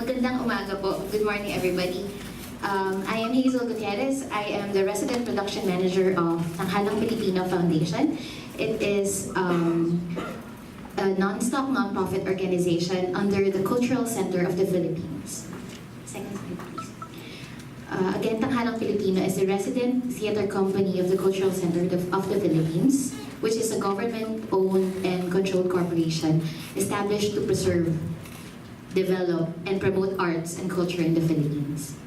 Magandang umaga po. Good morning, everybody. I am Hazel Gutierrez. I am the resident production manager of Tanghalang Pilipino Foundation. It is a non-stock, non-profit organization under the Cultural Center of the Philippines. Second slide, please. Again, Tanghalang Pilipino is the resident theater company of the Cultural Center of the Philippines, which is a government-owned and controlled corporation established to preserve, develop, and promote arts and culture in the Philippines.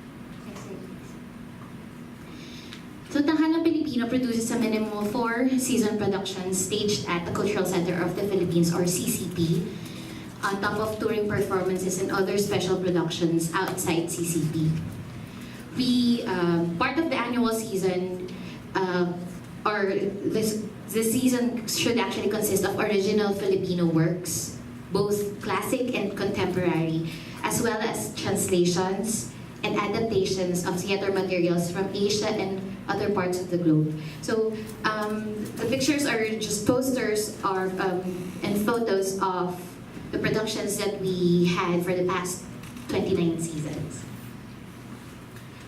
So Tanghalang Pilipino produces a minimum of 4 season productions staged at the Cultural Center of the Philippines, or CCP, on top of touring performances and other special productions outside CCP. Part of the annual season, the season should actually consist of original Filipino works, both classic and contemporary, as well as translations and adaptations of theater materials from Asia and other parts of the globe. So the pictures are just posters and photos of the productions that we had for the past 29 seasons.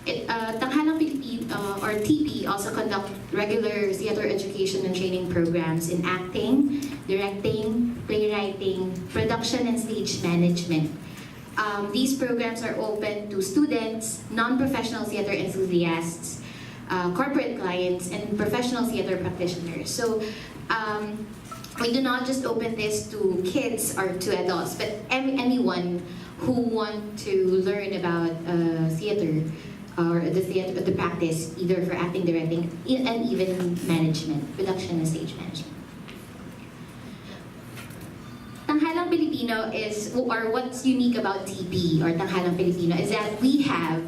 Tanghalang Pilipino, or TP, also conduct regular theater education and training programs in acting, directing, playwriting, production, and stage management. These programs are open to students, non-professional theater enthusiasts, corporate clients, and professional theater practitioners. So we do not just open this to kids or to adults, but anyone who want to learn about theater or the practice, either for acting, directing, and even management, production and stage management. Tanghalang Pilipino or what's unique about TP or Tanghalang Pilipino is that we have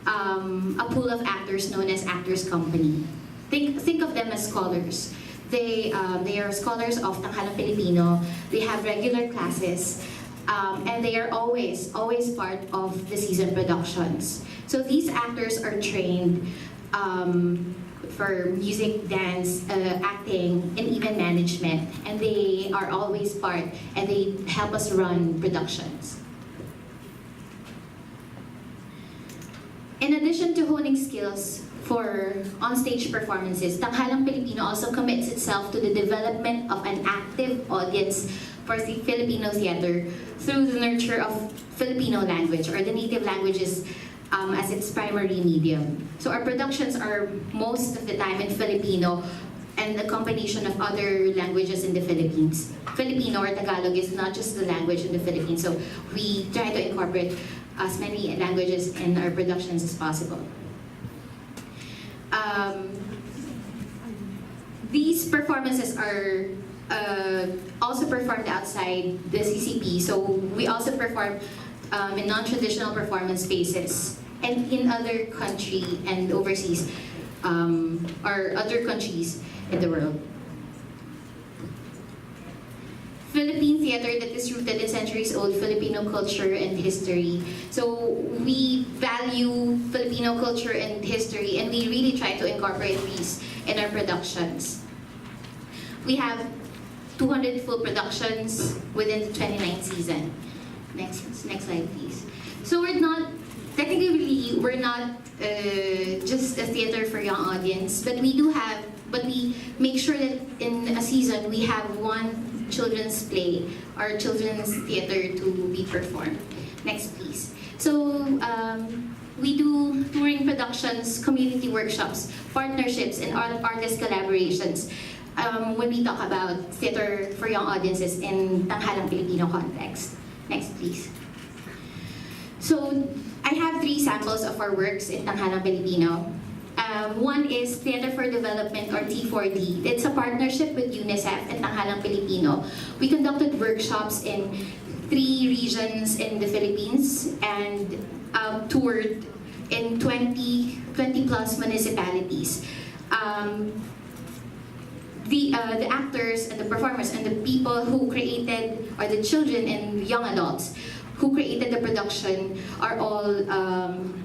a pool of actors known as Actors Company. Think of them as scholars. They are scholars of Tanghalang Pilipino. They have regular classes. And they are always part of the season productions. So these actors are trained for music, dance, acting, and even management. And they are always part, and they help us run productions. In addition to honing skills for on-stage performances, Tanghalang Pilipino also commits itself to the development of an active audience for the Filipino theater through the nurture of Filipino language, or the native languages as its primary medium. So our productions are most of the time in Filipino and the combination of other languages in the Philippines. Filipino or Tagalog is not just the language in the Philippines, so we try to incorporate as many languages in our productions as possible. These performances are also performed outside the CCP, so we also perform in non-traditional performance spaces and in other country and overseas or other countries in the world. Philippine theater that is rooted in centuries-old Filipino culture and history. So we value Filipino culture and history, and we really try to incorporate these in our productions. We have 200 full productions within the 29th season. Next slide, please. So we're not just a theater for young audience, but we make sure that in a season we have one children's play or children's theater to be performed. Next, please. So we do touring productions, community workshops, partnerships, and artist collaborations when we talk about theater for young audiences in Tanghalang Pilipino context. Next, please. So I have 3 samples of our works in Tanghalang Pilipino. One is Theater for Development, or T4D. It's a partnership with UNICEF and Tanghalang Pilipino. We conducted workshops in 3 regions in the Philippines and toured in 20 plus municipalities. The actors and the performers and the people who created, or the children and young adults who created the production, are all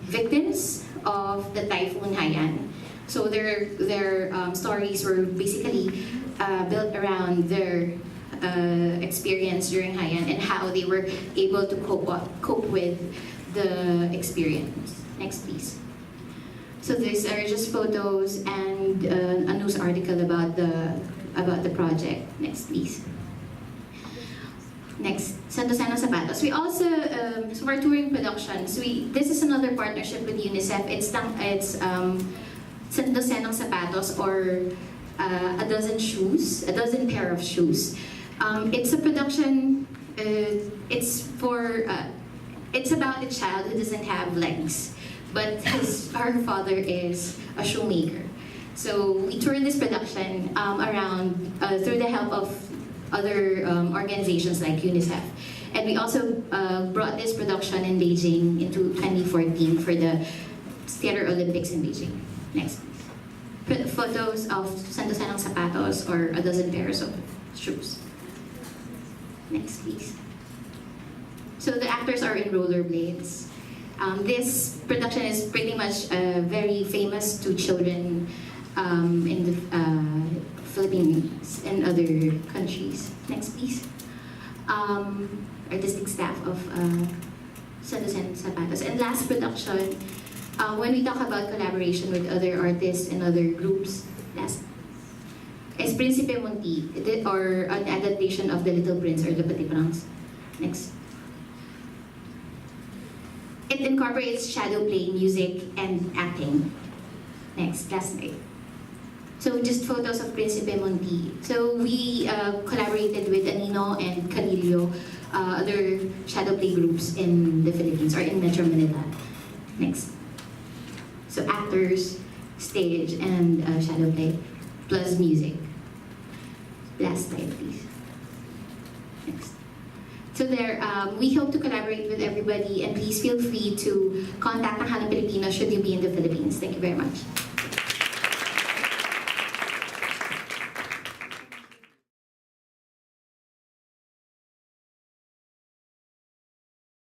victims of the Typhoon Haiyan. So their stories were basically built around their experience during Haiyan and how they were able to cope with the experience. Next, please. So these are just photos and a news article about the project. Next, please. Next, Santo Sanong Zapatos. We also, so for touring productions, this is another partnership with UNICEF. It's Santo Sanong Zapatos, or a dozen pair of shoes. It's a production. It's about a child who doesn't have legs, but her father is a shoemaker. So we toured this production around through the help of other organizations like UNICEF. And we also brought this production in Beijing into 2014 for the Theater Olympics in Beijing. Next, please. Photos of Santo Sanong Zapatos, or a dozen pairs of shoes. Next, please. So the actors are in rollerblades. This production is pretty much very famous to children in the Philippines and other countries. Next, please. Artistic staff of Santo Sanong Zapatos. And last production, when we talk about collaboration with other artists and other groups, last is Príncipe Munti, or an adaptation of The Little Prince or Le Petit Prince. Next. It incorporates shadow play, music, and acting. Next, last night. So just photos of Príncipe Munti. So we collaborated with Anino and Carillo, other shadow play groups in the Philippines, or in Metro Manila. Next. So actors, stage, and shadow play, plus music. Last slide, please. Next. So there, we hope to collaborate with everybody, and please feel free to contact Ang Halang Pilipino should you be in the Philippines. Thank you very much.